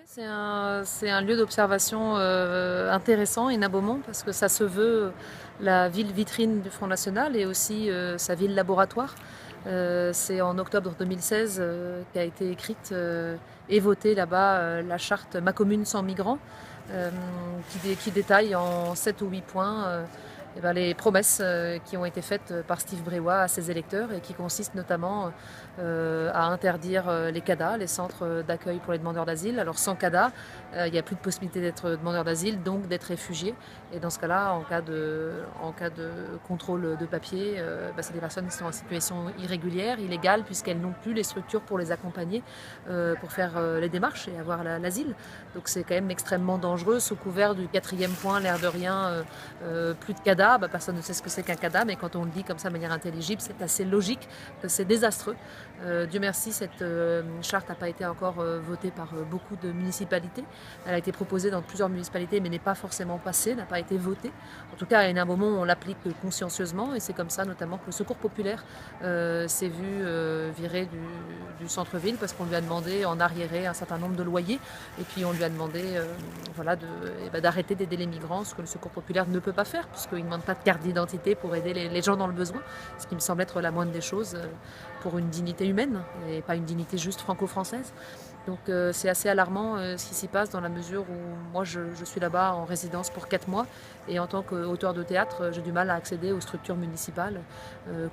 C'est un lieu d'observation intéressant, Hénin-Beaumont, parce que ça se veut la ville vitrine du Front National et aussi sa ville laboratoire. C'est en octobre 2016 qu'a été écrite et votée là-bas la charte Ma commune sans migrants, euh, qui détaille en 7 ou 8 points les promesses qui ont été faites par Steve Brévois à ses électeurs et qui consistent notamment à interdire les CADA, les centres d'accueil pour les demandeurs d'asile. Alors sans CADA, il n'y a plus de possibilité d'être demandeur d'asile, donc d'être réfugié. Et dans ce cas-là, en cas de contrôle de papier, c'est des personnes qui sont en situation irrégulière, illégale, puisqu'elles n'ont plus les structures pour les accompagner, pour faire les démarches et avoir l'asile. Donc c'est quand même extrêmement dangereux, sous couvert du 4e point, l'air de rien, plus de CADA. Personne ne sait ce que c'est qu'un CADA, mais quand on le dit comme ça de manière intelligible, c'est assez logique que c'est désastreux. Dieu merci, cette charte n'a pas été encore votée par beaucoup de municipalités. Elle a été proposée dans plusieurs municipalités, mais n'est pas forcément passée, n'a pas été votée. En tout cas, à Hénin-Beaumont, on l'applique consciencieusement, et c'est comme ça notamment que le Secours populaire s'est vu virer du centre-ville, parce qu'on lui a demandé en arriéré un certain nombre de loyers, et puis on lui a demandé d'arrêter d'aider les migrants, ce que le Secours populaire ne peut pas faire, puisqu'il ne demande pas de carte d'identité pour aider les gens dans le besoin, ce qui me semble être la moindre des choses pour une dignité humaine, et pas une dignité juste franco-française. Donc c'est assez alarmant ce qui s'y passe, dans la mesure où moi je suis là-bas en résidence pour 4 mois, et en tant qu'auteur de théâtre, j'ai du mal à accéder aux structures municipales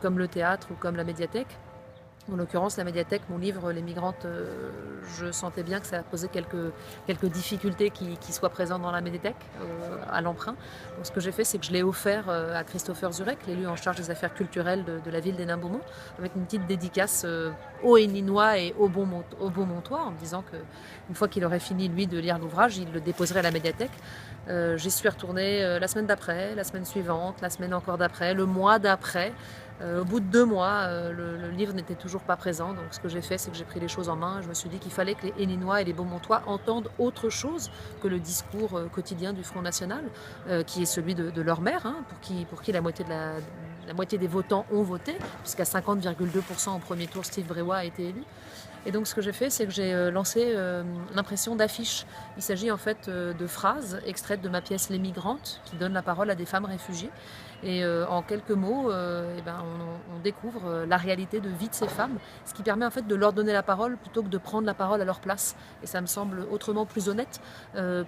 comme le théâtre ou comme la médiathèque. En l'occurrence, la médiathèque, mon livre Les Migrantes, je sentais bien que ça posait quelques difficultés qui soient présentes dans la médiathèque, à l'emprunt. Donc ce que j'ai fait, c'est que je l'ai offert à Christopher Zurek, l'élu en charge des affaires culturelles de la ville d'Hénin-Beaumont, avec une petite dédicace aux Héninois et aux Beaumontois, en me disant qu'une fois qu'il aurait fini, lui, de lire l'ouvrage, il le déposerait à la médiathèque. J'y suis retournée la semaine d'après, la semaine suivante, la semaine encore d'après, le mois d'après. Au bout de 2 mois, le livre n'était toujours pas présent. Donc ce que j'ai fait, c'est que j'ai pris les choses en main. Je me suis dit qu'il fallait que les Héninois et les Beaumontois entendent autre chose que le discours quotidien du Front National, qui est celui de leur maire, pour qui la moitié des votants ont voté, puisqu'à 50,2% au premier tour, Steve Brévois a été élu. Et donc ce que j'ai fait, c'est que j'ai lancé l'impression d'affiches. Il s'agit en fait de phrases extraites de ma pièce Les Migrantes, qui donne la parole à des femmes réfugiées. Et en quelques mots, on découvre la réalité de vie de ces femmes, ce qui permet en fait de leur donner la parole plutôt que de prendre la parole à leur place. Et ça me semble autrement plus honnête,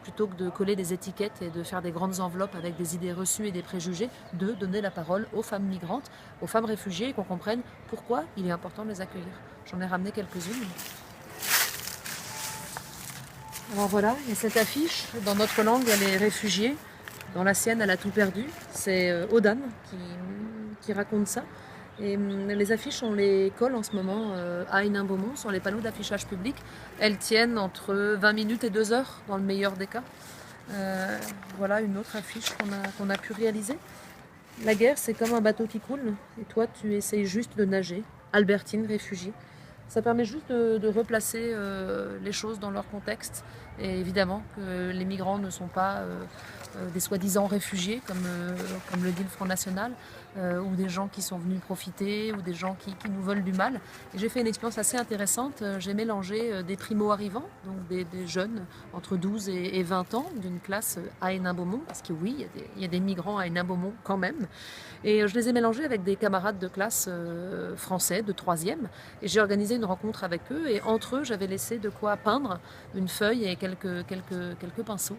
plutôt que de coller des étiquettes et de faire des grandes enveloppes avec des idées reçues et des préjugés, de donner la parole aux femmes migrantes, aux femmes réfugiées, et qu'on comprenne pourquoi il est important de les accueillir. J'en ai ramené quelques-unes. Alors voilà, il y a cette affiche. Dans notre langue, elle est réfugiée. Dans la sienne, elle a tout perdu. C'est Odan qui raconte ça. Et les affiches, on les colle en ce moment à Hénin-Beaumont sur les panneaux d'affichage public. Elles tiennent entre 20 minutes et 2 heures, dans le meilleur des cas. Voilà une autre affiche qu'on a pu réaliser. La guerre, c'est comme un bateau qui coule, et toi, tu essayes juste de nager. Albertine, réfugiée. Ça permet juste de replacer les choses dans leur contexte. Et évidemment que les migrants ne sont pas des soi-disant réfugiés, comme le dit le Front National, ou des gens qui sont venus profiter, ou des gens qui nous veulent du mal. Et j'ai fait une expérience assez intéressante. J'ai mélangé des primo-arrivants, donc des jeunes entre 12 et 20 ans, d'une classe à Hénin-Beaumont, parce que oui, il y a des migrants à Hénin-Beaumont quand même. Et je les ai mélangés avec des camarades de classe français de 3e. Et j'ai organisé une rencontre avec eux. Et entre eux, j'avais laissé de quoi peindre, une feuille et quelques pinceaux.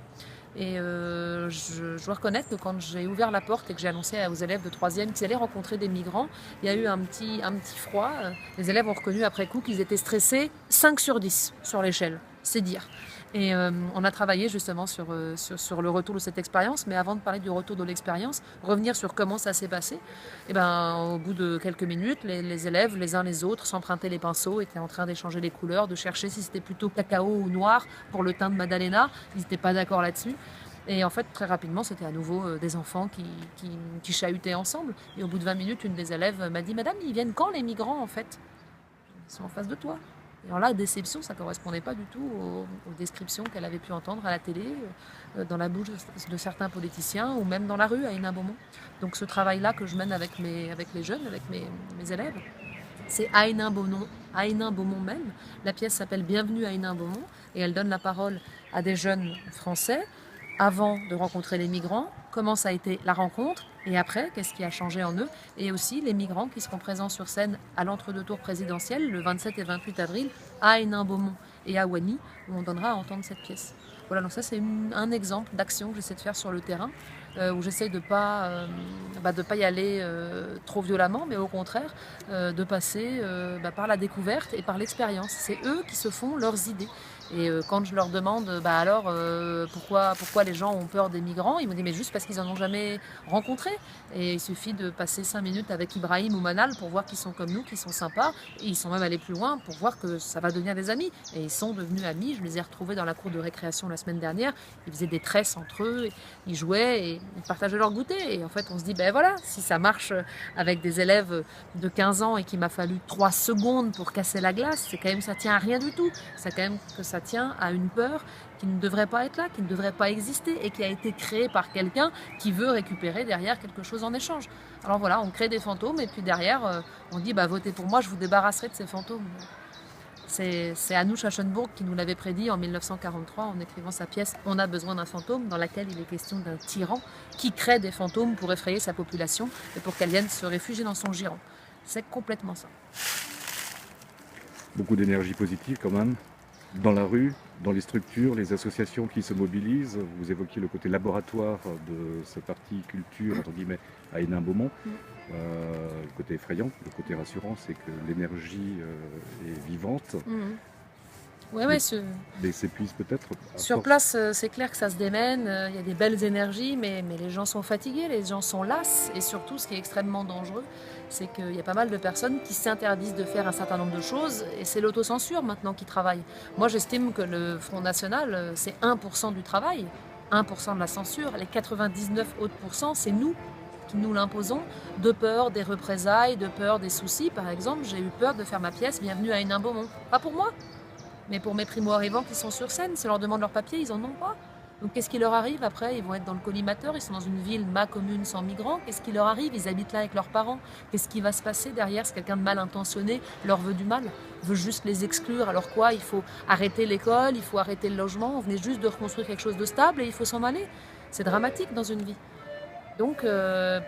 Et je dois reconnaître que quand j'ai ouvert la porte et que j'ai annoncé aux élèves de 3e qu'ils allaient rencontrer des migrants, il y a eu un petit froid. Les élèves ont reconnu après coup qu'ils étaient stressés. 5 sur 10 sur l'échelle, c'est dire. Et on a travaillé justement sur le retour de cette expérience. Mais avant de parler du retour de l'expérience, revenir sur comment ça s'est passé. Et au bout de quelques minutes, les élèves, les uns les autres, s'empruntaient les pinceaux, étaient en train d'échanger les couleurs, de chercher si c'était plutôt cacao ou noir pour le teint de Madalena. Ils n'étaient pas d'accord là-dessus. Et en fait, très rapidement, c'était à nouveau des enfants qui chahutaient ensemble. Et au bout de 20 minutes, une des élèves m'a dit « Madame, ils viennent quand les migrants en fait ?» Ils sont en face de toi. Et alors là, déception, ça ne correspondait pas du tout aux descriptions qu'elle avait pu entendre à la télé, dans la bouche de certains politiciens, ou même dans la rue à Hénin-Beaumont. Donc ce travail-là que je mène avec les jeunes, avec mes élèves, C'est à Hénin-Beaumont même. La pièce s'appelle Bienvenue à Hénin-Beaumont et elle donne la parole à des jeunes Français avant de rencontrer les migrants, comment ça a été la rencontre et après, qu'est-ce qui a changé en eux, et aussi les migrants qui seront présents sur scène à l'entre-deux tours présidentiel le 27 et 28 avril à Hénin-Beaumont et à Wany, où on donnera à entendre cette pièce. Voilà, donc ça c'est un exemple d'action que j'essaie de faire sur le terrain, où j'essaie de pas y aller trop violemment, mais au contraire de passer par la découverte et par l'expérience. C'est eux qui se font leurs idées. Et quand je leur demande pourquoi les gens ont peur des migrants, ils me disent mais juste parce qu'ils n'en ont jamais rencontré. Et il suffit de passer 5 minutes avec Ibrahim ou Manal pour voir qu'ils sont comme nous, qu'ils sont sympas. Et ils sont même allés plus loin pour voir que ça va devenir des amis. Et ils sont devenus amis. Je les ai retrouvés dans la cour de récréation la semaine dernière. Ils faisaient des tresses entre eux, ils jouaient et ils partageaient leur goûter. Et en fait on se dit ben voilà, si ça marche avec des élèves de 15 ans et qu'il m'a fallu 3 secondes pour casser la glace, c'est quand même ça tient à rien du tout. C'est quand même que ça tient à une peur qui ne devrait pas être là, qui ne devrait pas exister et qui a été créée par quelqu'un qui veut récupérer derrière quelque chose en échange. Alors voilà, on crée des fantômes et puis derrière on dit votez pour moi, je vous débarrasserai de ces fantômes. C'est Anouch Aschenburg qui nous l'avait prédit en 1943 en écrivant sa pièce On a besoin d'un fantôme, dans laquelle il est question d'un tyran qui crée des fantômes pour effrayer sa population et pour qu'elle vienne se réfugier dans son giron. C'est complètement ça. Beaucoup d'énergie positive quand même, dans la rue, dans les structures, les associations qui se mobilisent. Vous évoquiez le côté laboratoire de ce parti culture, entre guillemets, à Hénin-Beaumont. Le côté effrayant, le côté rassurant, c'est que l'énergie est vivante. Ouais, mais s'épuise peut-être. Sur place, c'est clair que ça se démène, il y a des belles énergies, mais les gens sont fatigués, les gens sont las, et surtout, ce qui est extrêmement dangereux, c'est qu'il y a pas mal de personnes qui s'interdisent de faire un certain nombre de choses, et c'est l'autocensure maintenant qui travaille. Moi, j'estime que le Front National, c'est 1% du travail, 1% de la censure, les 99 autres pourcents, c'est nous qui nous l'imposons, de peur des représailles, de peur des soucis. Par exemple, j'ai eu peur de faire ma pièce Bienvenue à Hénin-Beaumont. Pas pour moi, mais pour mes primo-arrivants qui sont sur scène. Si on leur demande leurs papiers, ils en ont pas. Donc qu'est-ce qui leur arrive après? Ils vont être dans le collimateur, ils sont dans une ville, ma commune, sans migrants. Qu'est-ce qui leur arrive? Ils habitent là avec leurs parents. Qu'est-ce qui va se passer derrière si quelqu'un de mal intentionné leur veut du mal, veut juste les exclure? Alors quoi? Il faut arrêter l'école, il faut arrêter le logement, on venait juste de reconstruire quelque chose de stable et il faut s'en aller. C'est dramatique dans une vie. Donc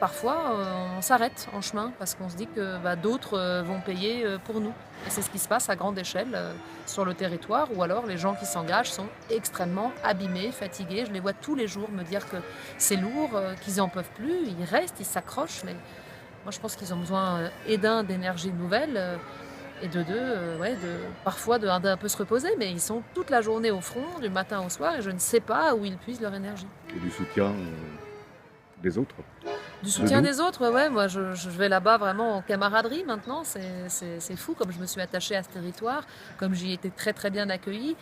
parfois on s'arrête en chemin parce qu'on se dit que d'autres vont payer pour nous. Et c'est ce qui se passe à grande échelle sur le territoire, ou alors les gens qui s'engagent sont extrêmement abîmés, fatigués. Je les vois tous les jours me dire que c'est lourd, qu'ils n'en peuvent plus, ils restent, ils s'accrochent. Mais moi je pense qu'ils ont besoin et d'un, d'énergie nouvelle et de deux, parfois d'un peu se reposer. Mais ils sont toute la journée au front, du matin au soir, et je ne sais pas où ils puisent leur énergie. Et du soutien des autres. Du soutien des autres, ouais. Moi, je vais là-bas vraiment en camaraderie maintenant. C'est fou comme je me suis attachée à ce territoire, comme j'y étais très très bien accueillie,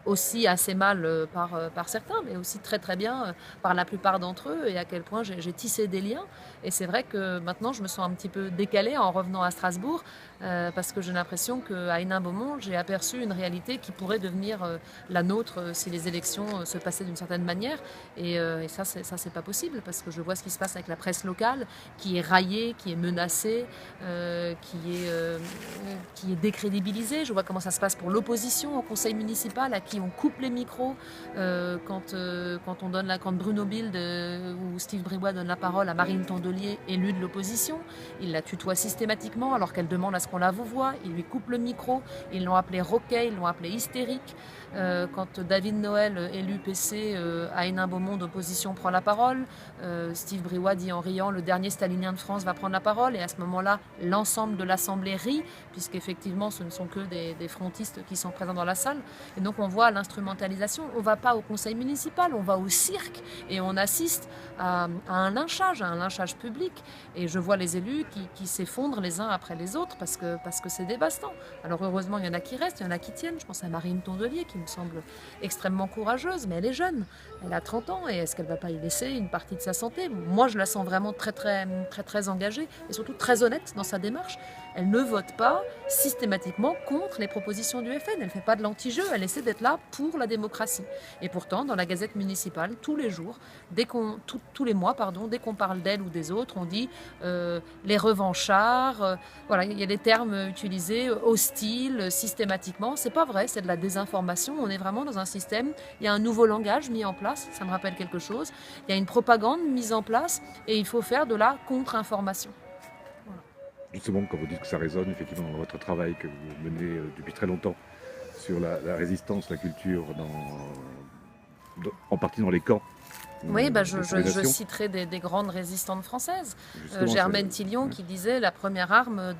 aussi assez mal par certains, mais aussi très très bien par la plupart d'entre eux, et à quel point j'ai tissé des liens. Et c'est vrai que maintenant, je me sens un petit peu décalée en revenant à Strasbourg, parce que j'ai l'impression qu'à Hénin-Beaumont, j'ai aperçu une réalité qui pourrait devenir la nôtre si les élections se passaient d'une certaine manière. Et ça, c'est pas possible, parce que je vois ce qui se passe avec la presse locale, qui est raillée, qui est menacée, qui est décrédibilisée. Je vois comment ça se passe pour l'opposition au conseil municipal, à qui on coupe les micros quand Bruno Bilde ou Steve Bribois donnent la parole à Marine Tondelier, élue de l'opposition. Ils la tutoient systématiquement alors qu'elle demande à ce qu'on la vouvoie. Ils lui coupent le micro. Ils l'ont appelée roquet, ils l'ont appelée hystérique. Quand David Noël, élu PC à Hénin-Beaumont d'opposition, prend la parole, Steve Bribois dit en riant « Le dernier stalinien de France va prendre la parole ». Et à ce moment-là, l'ensemble de l'Assemblée rit, puisqu'effectivement, ce ne sont que des frontistes qui sont présents dans la salle. Et donc, on voit l'instrumentalisation. On ne va pas au conseil municipal, on va au cirque et on assiste à un lynchage public. Et je vois les élus qui s'effondrent les uns après les autres parce que c'est dévastant. Alors heureusement, il y en a qui restent, il y en a qui tiennent. Je pense à Marine Tondelier qui me semble extrêmement courageuse, mais elle est jeune. Elle a 30 ans et est-ce qu'elle ne va pas y laisser une partie de sa santé? Moi, je la sens vraiment très, très, très, très engagée et surtout très honnête dans sa démarche. elle ne vote pas systématiquement contre les propositions du FN. Elle ne fait pas de l'anti-jeu, elle essaie d'être là pour la démocratie. Et pourtant, dans la Gazette municipale, tous les jours, tous les mois, dès qu'on parle d'elle ou des autres, on dit les revanchards. Voilà, il y a des termes utilisés, hostiles, systématiquement. C'est pas vrai, c'est de la désinformation. On est vraiment dans un système. Il y a un nouveau langage mis en place, ça me rappelle quelque chose. Il y a une propagande mise en place et il faut faire de la contre-information. Voilà. Justement, quand vous dites que ça résonne effectivement dans votre travail que vous menez depuis très longtemps sur la résistance, la culture, en partie dans les camps. Oui, je citerai des grandes résistantes françaises. Germaine Tillion qui disait la première arme,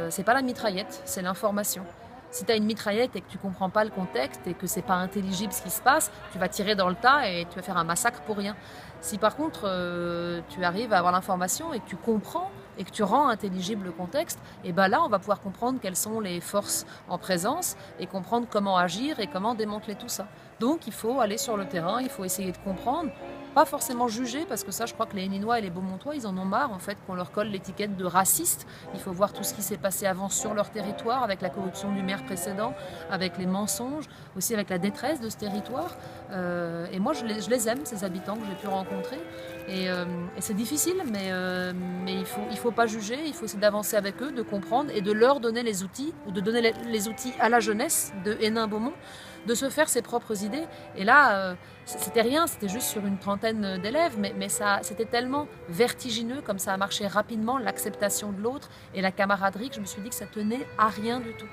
c'est pas la mitraillette, c'est l'information. Si tu as une mitraillette et que tu comprends pas le contexte et que c'est pas intelligible ce qui se passe, tu vas tirer dans le tas et tu vas faire un massacre pour rien. Si par contre tu arrives à avoir l'information et que tu comprends et que tu rends intelligible le contexte, et ben là on va pouvoir comprendre quelles sont les forces en présence et comprendre comment agir et comment démanteler tout ça. Donc il faut aller sur le terrain, il faut essayer de comprendre, pas forcément juger, parce que ça je crois que les Héninois et les Beaumontois ils en ont marre en fait qu'on leur colle l'étiquette de raciste. Il faut voir tout ce qui s'est passé avant sur leur territoire, avec la corruption du maire précédent, avec les mensonges, aussi avec la détresse de ce territoire. Et moi je les aime, ces habitants que j'ai pu rencontrer. Et c'est difficile, mais il faut pas juger, il faut essayer d'avancer avec eux, de comprendre et de leur donner les outils, ou de donner les outils à la jeunesse de Hénin-Beaumont, de se faire ses propres idées. Et là, c'était rien, c'était juste sur une trentaine d'élèves, mais c'était tellement vertigineux, comme ça a marché rapidement, l'acceptation de l'autre et la camaraderie, que je me suis dit que ça tenait à rien du tout.